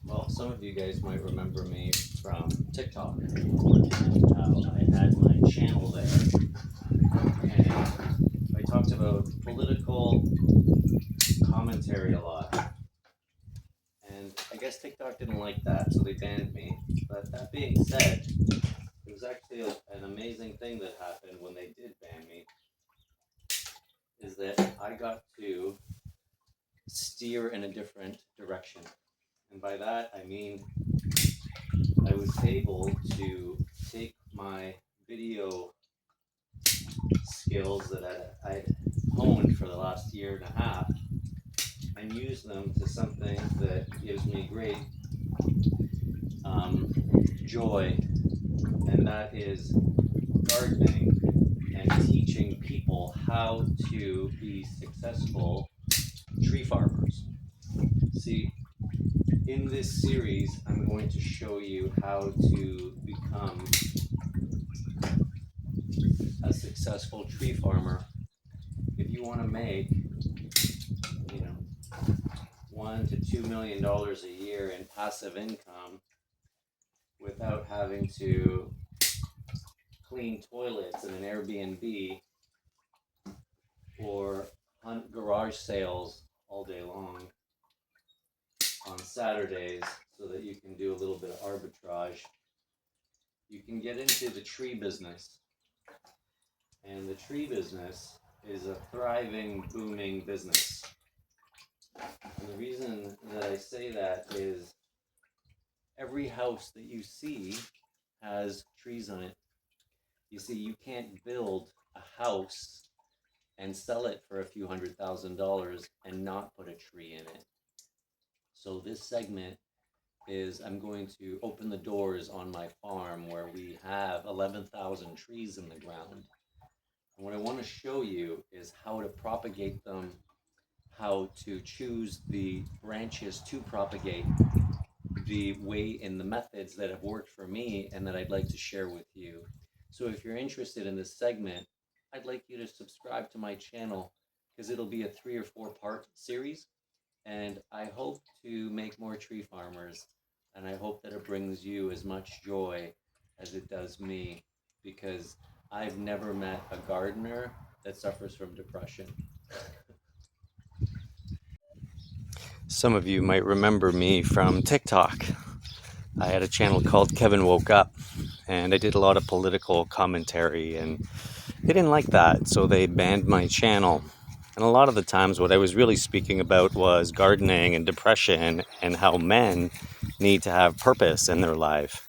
Well, some of you guys might remember me from TikTok. I had my channel there, and I talked about political commentary a lot. And I guess TikTok didn't like that, so they banned me. But that being said, it was actually an amazing thing that happened when they did ban me, is that I got to steer in a different direction. And by that, I mean I was able to take my video skills that I'd honed for the last year and a half and use them to something that gives me great um, joy, and that is gardening and teaching people how to be successful tree farmers. See, in this series, I'm going to show you how to become a successful tree farmer. If you want to make, you know, $1 to $2 million a year in passive income without having to clean toilets in an Airbnb or hunt garage sales all day long on Saturdays so that you can do a little bit of arbitrage, you can get into the tree business. And the tree business is a thriving, booming business. And the reason that I say that is every house that you see has trees on it. You see, you can't build a house and sell it for a few $100,000 and not put a tree in it. So this segment is I'm going to open the doors on my farm where we have 11,000 trees in the ground. And what I want to show you is how to propagate them, how to choose the branches to propagate, the way and the methods that have worked for me and that I'd like to share with you. So if you're interested in this segment, I'd like you to subscribe to my channel because it'll be a 3 or 4 part series. And I hope to make more tree farmers. And I hope that it brings you as much joy as it does me, because I've never met a gardener that suffers from depression. Some of you might remember me from TikTok. I had a channel called Kevin Woke Up, and I did a lot of political commentary, and they didn't like that, so they banned my channel. And a lot of the times what I was really speaking about was gardening and depression and how men need to have purpose in their life.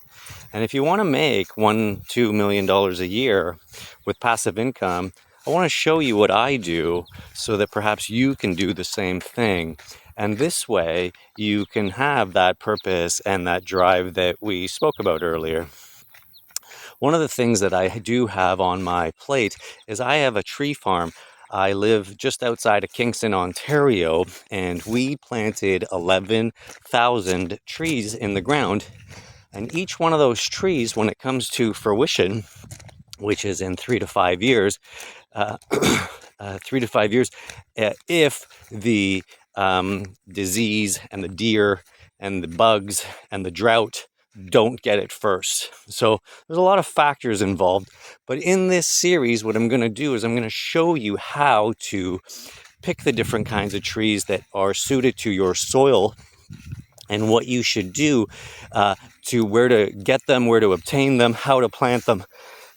And if you want to make $1-2 million a year with passive income, I want to show you what I do so that perhaps you can do the same thing. And this way you can have that purpose and that drive that we spoke about earlier. One of the things that I do have on my plate is I have a tree farm. I live just outside of Kingston, Ontario, and we planted 11,000 trees in the ground. And each one of those trees, when it comes to fruition, which is in 3 to 5 years, uh, 3 to 5 years, if the disease and the deer and the bugs and the drought don't get it first. So there's a lot of factors involved. But in this series, what I'm going to do is I'm going to show you how to pick the different kinds of trees that are suited to your soil and what you should do to where to get them, where to obtain them, how to plant them,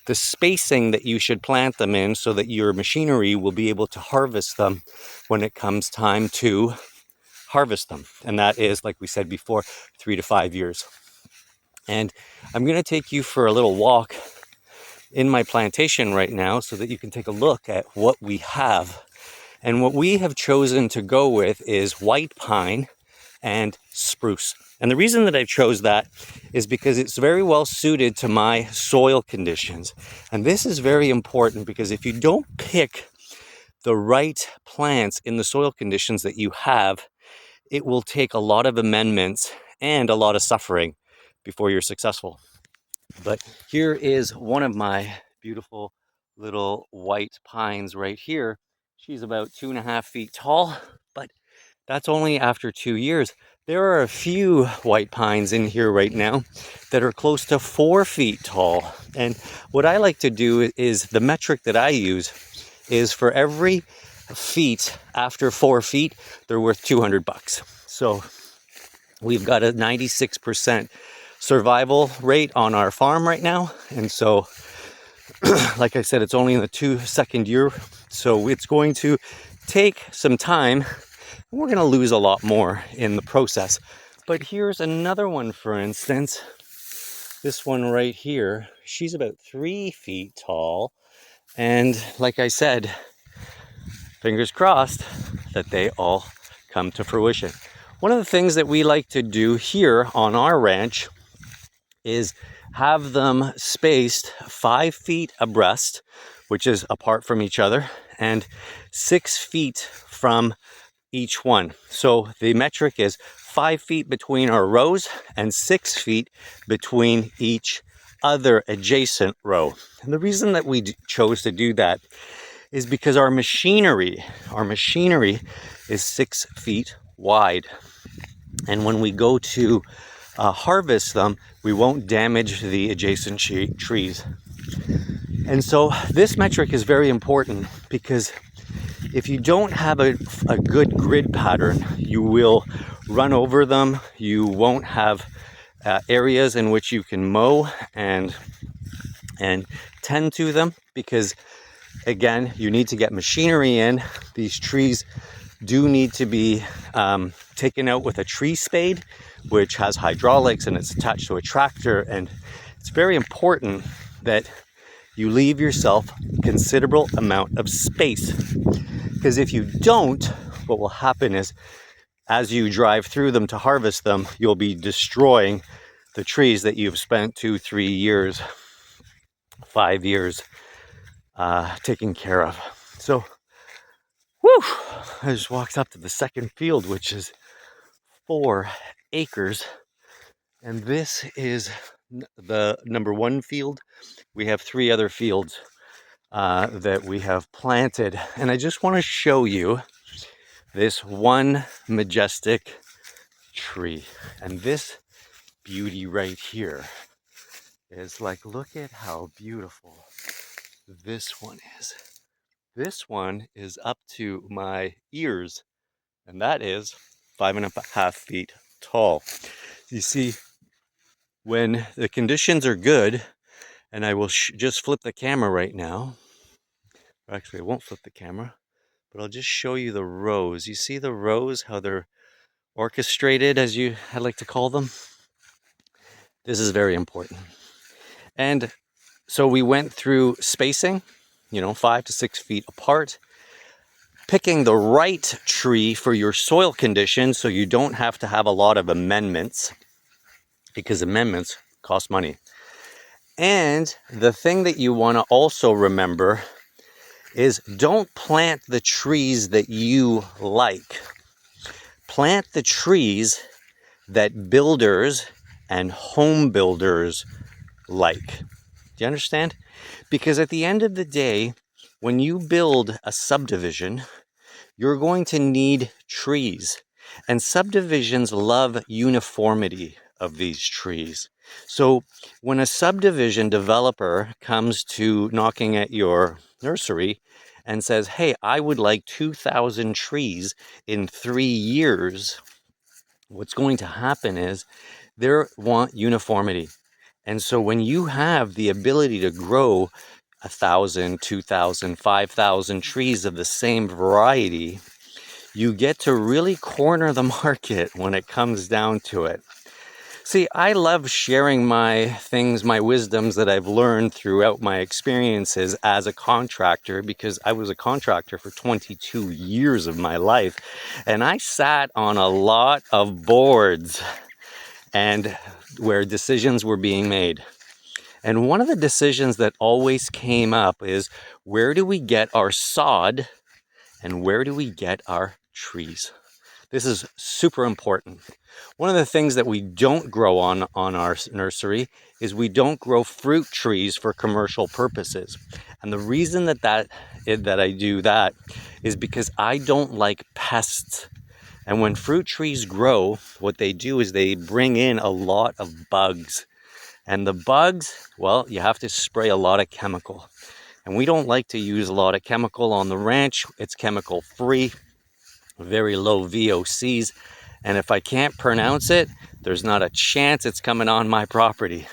the spacing that you should plant them in so that your machinery will be able to harvest them when it comes time to harvest them. And that is, like we said before, 3 to 5 years. And I'm going to take you for a little walk in my plantation right now so that you can take a look at what we have. And what we have chosen to go with is white pine and spruce. And the reason that I chose that is because it's very well suited to my soil conditions. And this is very important because if you don't pick the right plants in the soil conditions that you have, it will take a lot of amendments and a lot of suffering before you're successful. But here is one of my beautiful little white pines right here. She's about 2.5 feet tall, but that's only after 2 years. There are a few white pines in here right now that are close to 4 feet tall. And what I like to do is, the metric that I use is, for every feet after 4 feet, they're worth $200. So we've got a 96% survival rate on our farm right now. And so, like I said, it's only in the second year. So it's going to take some time. We're going to lose a lot more in the process. But here's another one, for instance. This one right here, she's about 3 feet tall. And like I said, fingers crossed that they all come to fruition. One of the things that we like to do here on our ranch is have them spaced 5 feet abreast, which is apart from each other, and 6 feet from each one. So the metric is 5 feet between our rows and 6 feet between each other adjacent row. And the reason that we chose to do that is because our machinery is 6 feet wide. And when we go to harvest them, we won't damage the adjacent trees. And so this metric is very important, because if you don't have a good grid pattern, you will run over them. You won't have areas in which you can mow and tend to them, because again, you need to get machinery in. These trees do need to be taken out with a tree spade, which has hydraulics and it's attached to a tractor. And it's very important that you leave yourself a considerable amount of space, because if you don't, what will happen is, as you drive through them to harvest them, you'll be destroying the trees that you've spent 2, 3 years, 5 years taking care of. So, whew, I just walked up to the second field, which is 4 acres. And this is the number 1 field. We have 3 other fields that we have planted. And I just want to show you this one majestic tree. And this beauty right here is like, look at how beautiful this one is. This one is up to my ears, and that is 5.5 feet tall. You see, when the conditions are good, and I will just flip the camera right now. Actually, I won't flip the camera, but I'll just show you the rows. You see the rows, how they're orchestrated, as I like to call them? This is very important. And so we went through spacing, 5 to 6 feet apart, picking the right tree for your soil conditions, so you don't have to have a lot of amendments, because amendments cost money. And the thing that you want to also remember is, don't plant the trees that you like. Plant the trees that builders and home builders like. Do you understand? Because at the end of the day, when you build a subdivision, you're going to need trees. And subdivisions love uniformity of these trees. So when a subdivision developer comes to knocking at your nursery and says, hey, I would like 2,000 trees in 3 years, what's going to happen is they want uniformity. And so when you have the ability to grow 1,000, 2,000, 5,000 trees of the same variety, you get to really corner the market when it comes down to it. See, I love sharing my things, my wisdoms that I've learned throughout my experiences as a contractor, because I was a contractor for 22 years of my life. And I sat on a lot of boards and where decisions were being made. And one of the decisions that always came up is, where do we get our sod and where do we get our trees? This is super important. One of the things that we don't grow on our nursery is we don't grow fruit trees for commercial purposes. And the reason that I do that is because I don't like pests. And when fruit trees grow, what they do is they bring in a lot of bugs. And the bugs, well, you have to spray a lot of chemical. And we don't like to use a lot of chemical on the ranch. It's chemical free, very low VOCs. And if I can't pronounce it, there's not a chance it's coming on my property.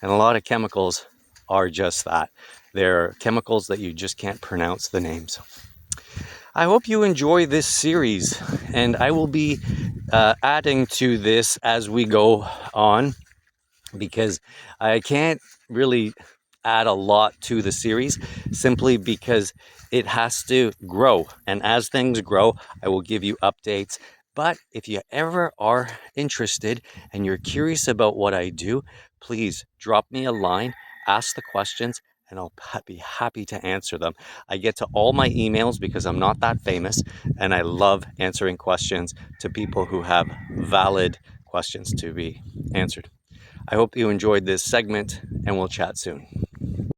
And a lot of chemicals are just that. They're chemicals that you just can't pronounce the names. I hope you enjoy this series, and I will be adding to this as we go on, because I can't really add a lot to the series simply because it has to grow. And as things grow, I will give you updates. But if you ever are interested and you're curious about what I do, please drop me a line, ask the questions, and I'll be happy to answer them. I get to all my emails because I'm not that famous, and I love answering questions to people who have valid questions to be answered. I hope you enjoyed this segment, and we'll chat soon.